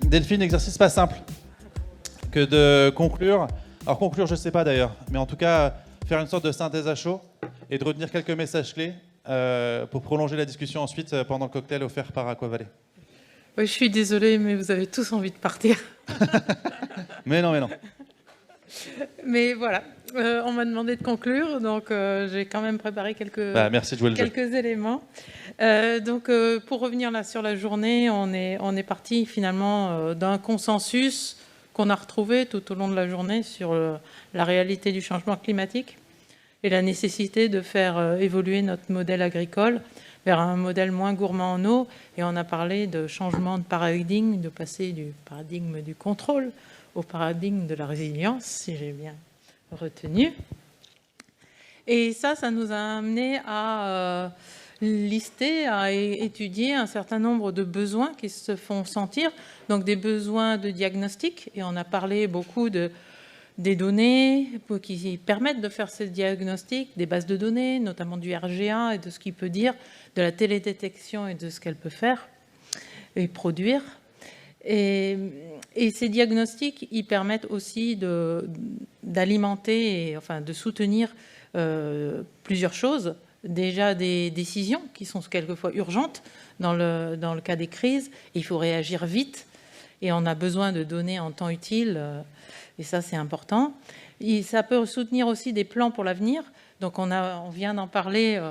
Delphine, exercice pas simple que de conclure. Alors conclure, je ne sais pas d'ailleurs, mais en tout cas, faire une sorte de synthèse à chaud et de retenir quelques messages clés pour prolonger la discussion ensuite pendant le cocktail offert par Aqua Valley. Oui, je suis désolée, mais vous avez tous envie de partir. Mais non, mais non. Mais voilà, on m'a demandé de conclure, donc j'ai quand même préparé quelques, merci de jouer le jeu. quelques éléments. Donc, pour revenir là sur la journée, on est parti finalement d'un consensus qu'on a retrouvé tout au long de la journée sur la réalité du changement climatique et la nécessité de faire évoluer notre modèle agricole vers un modèle moins gourmand en eau. Et on a parlé de changement de paradigme, de passer du paradigme du contrôle au paradigme de la résilience, si j'ai bien retenu. Et ça nous a amené à lister, à étudier un certain nombre de besoins qui se font sentir, donc des besoins de diagnostic, et on a parlé beaucoup des données qui permettent de faire ces diagnostics, des bases de données, notamment du RGA et de ce qu'il peut dire, de la télédétection et de ce qu'elle peut faire et produire. Et ces diagnostics, ils permettent aussi d'alimenter, enfin de soutenir plusieurs choses. Déjà des décisions qui sont quelquefois urgentes dans le cas des crises. Il faut réagir vite et on a besoin de données en temps utile et ça c'est important. Et ça peut soutenir aussi des plans pour l'avenir. Donc on vient d'en parler,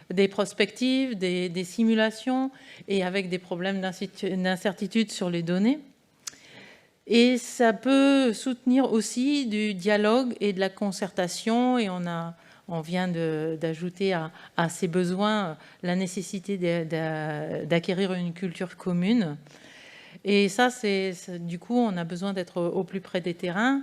des prospectives, des simulations et avec des problèmes d'incertitude sur les données. Et ça peut soutenir aussi du dialogue et de la concertation et on vient d'ajouter à ces besoins la nécessité d'acquérir une culture commune. Et ça, du coup, on a besoin d'être au plus près des terrains.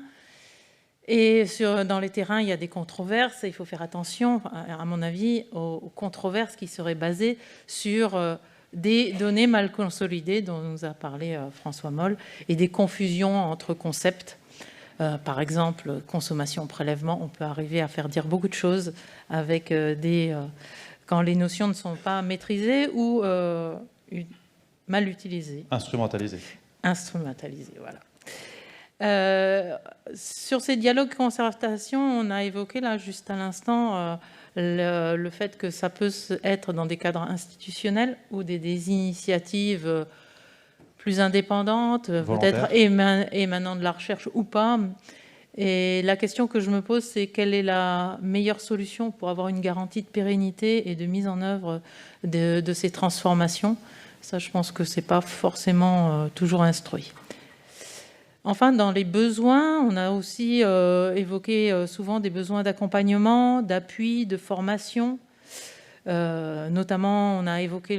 Et dans les terrains, il y a des controverses. Et il faut faire attention, à mon avis, aux controverses qui seraient basées sur des données mal consolidées, dont nous a parlé François Moll, et des confusions entre concepts. Par exemple, consommation-prélèvement, on peut arriver à faire dire beaucoup de choses avec quand les notions ne sont pas maîtrisées ou mal utilisées. Instrumentalisées. Instrumentalisées, voilà. Sur ces dialogues concertation, on a évoqué là juste à l'instant le fait que ça peut être dans des cadres institutionnels ou des initiatives plus indépendantes, peut-être émanant de la recherche ou pas. Et la question que je me pose, c'est quelle est la meilleure solution pour avoir une garantie de pérennité et de mise en œuvre de ces transformations. Ça, je pense que ce n'est pas forcément toujours instruit. Enfin, dans les besoins, on a aussi évoqué souvent des besoins d'accompagnement, d'appui, de formation. Notamment, on a évoqué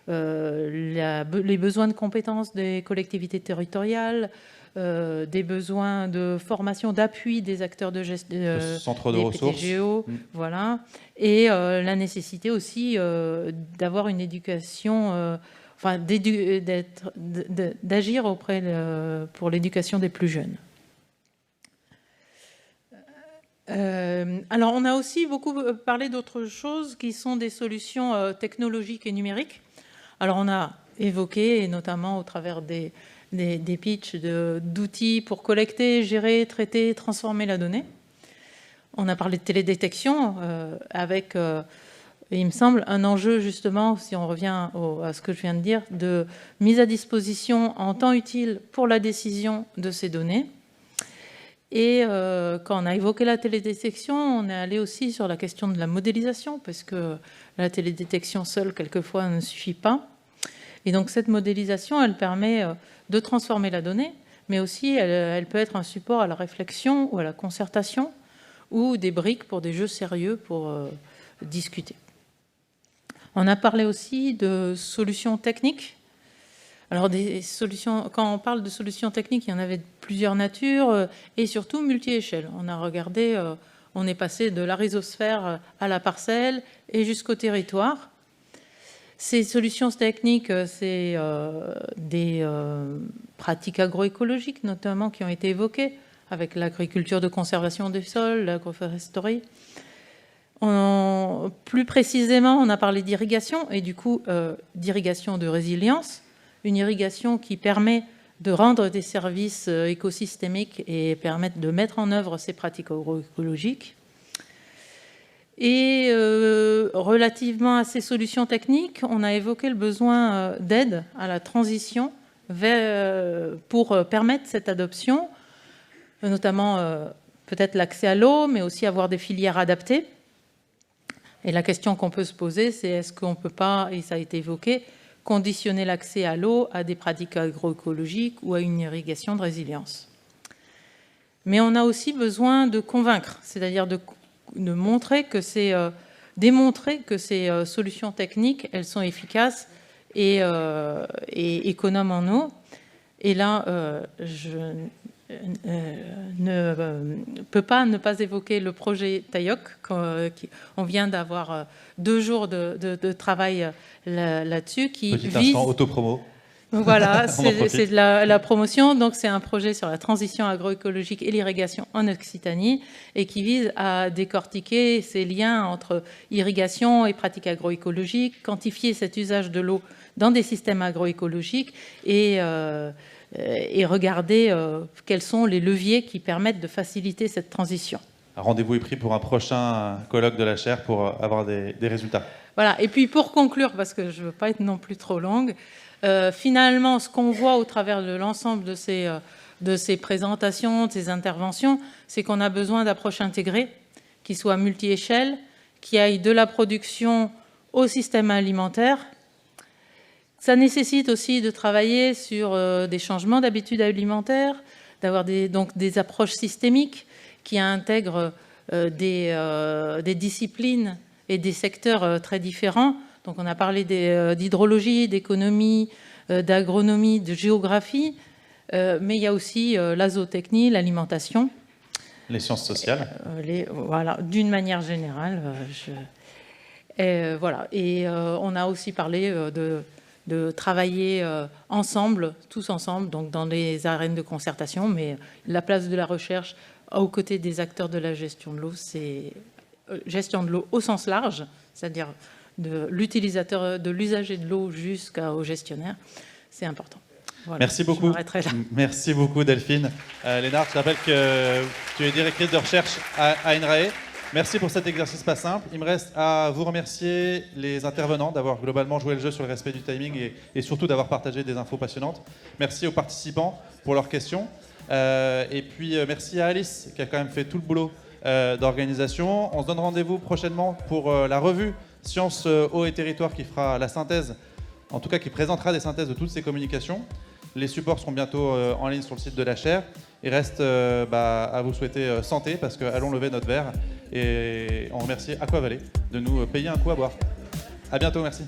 les besoins de compétences des collectivités territoriales, des besoins de formation, d'appui des acteurs de gestion, centre de ressources, PTGO, voilà, et la nécessité aussi d'avoir une éducation, enfin d'agir pour l'éducation des plus jeunes. Alors, on a aussi beaucoup parlé d'autres choses qui sont des solutions technologiques et numériques. Alors, on a évoqué, et notamment au travers des pitchs d'outils pour collecter, gérer, traiter, transformer la donnée. On a parlé de télédétection avec, il me semble, un enjeu justement, si on revient à ce que je viens de dire, de mise à disposition en temps utile pour la décision de ces données. Et quand on a évoqué la télédétection, on est allé aussi sur la question de la modélisation, parce que la télédétection seule, quelquefois, ne suffit pas. Et donc cette modélisation, elle permet de transformer la donnée, mais aussi elle peut être un support à la réflexion ou à la concertation, ou des briques pour des jeux sérieux pour discuter. On a parlé aussi de solutions techniques. Alors, des solutions, quand on parle de solutions techniques, il y en avait de plusieurs natures et surtout multi-échelles. On a regardé, on est passé de la rhizosphère à la parcelle et jusqu'au territoire. Ces solutions techniques, c'est des pratiques agroécologiques notamment qui ont été évoquées, avec l'agriculture de conservation des sols, l'agroforesterie. Plus précisément, on a parlé d'irrigation, et du coup d'irrigation de résilience, une irrigation qui permet de rendre des services écosystémiques et permettre de mettre en œuvre ces pratiques agroécologiques. Et relativement à ces solutions techniques, on a évoqué le besoin d'aide à la transition pour permettre cette adoption, notamment peut-être l'accès à l'eau, mais aussi avoir des filières adaptées. Et la question qu'on peut se poser, c'est est-ce qu'on ne peut pas, et ça a été évoqué, conditionner l'accès à l'eau à des pratiques agroécologiques ou à une irrigation de résilience. Mais on a aussi besoin de convaincre, c'est-à-dire de montrer que démontrer que ces solutions techniques, elles sont efficaces et économes en eau. Et là, je ne peux pas ne pas évoquer le projet TAIOC. On vient d'avoir 2 jours de travail là-dessus. Petit instant autopromo. Voilà, c'est de la promotion. Donc, c'est un projet sur la transition agroécologique et l'irrigation en Occitanie et qui vise à décortiquer ces liens entre irrigation et pratiques agroécologiques, quantifier cet usage de l'eau dans des systèmes agroécologiques et regarder quels sont les leviers qui permettent de faciliter cette transition. Rendez-vous est pris pour un prochain colloque de la chaire pour avoir des résultats. Voilà. Et puis, pour conclure, parce que je ne veux pas être non plus trop longue, finalement, ce qu'on voit au travers de l'ensemble de ces présentations, de ces interventions, c'est qu'on a besoin d'approches intégrées, qui soient multi-échelles, qui aillent de la production au système alimentaire. Ça nécessite aussi de travailler sur des changements d'habitudes alimentaires, d'avoir donc des approches systémiques qui intègrent des disciplines et des secteurs très différents. Donc on a parlé d'hydrologie, d'économie, d'agronomie, de géographie, mais il y a aussi la zootechnie, l'alimentation. Les sciences sociales. Voilà, d'une manière générale. Voilà. Et on a aussi parlé de travailler ensemble, tous ensemble, donc dans les arènes de concertation, mais la place de la recherche aux côtés des acteurs de la gestion de l'eau, c'est gestion de l'eau au sens large, c'est-à-dire de l'utilisateur, de l'usager de l'eau jusqu'au gestionnaire, c'est important. Voilà, merci beaucoup. Merci beaucoup Delphine. Lénard, je rappelle que tu es directrice de recherche à INRAE. Merci pour cet exercice pas simple. Il me reste à vous remercier les intervenants d'avoir globalement joué le jeu sur le respect du timing et surtout d'avoir partagé des infos passionnantes. Merci aux participants pour leurs questions. Et puis merci à Alice qui a quand même fait tout le boulot d'organisation. On se donne rendez-vous prochainement pour la revue Sciences, Eau et Territoire qui fera la synthèse, en tout cas qui présentera des synthèses de toutes ces communications. Les supports seront bientôt en ligne sur le site de la chaire. Il reste à vous souhaiter santé parce que allons lever notre verre et on remercie Aqua Valley de nous payer un coup à boire. À bientôt, merci.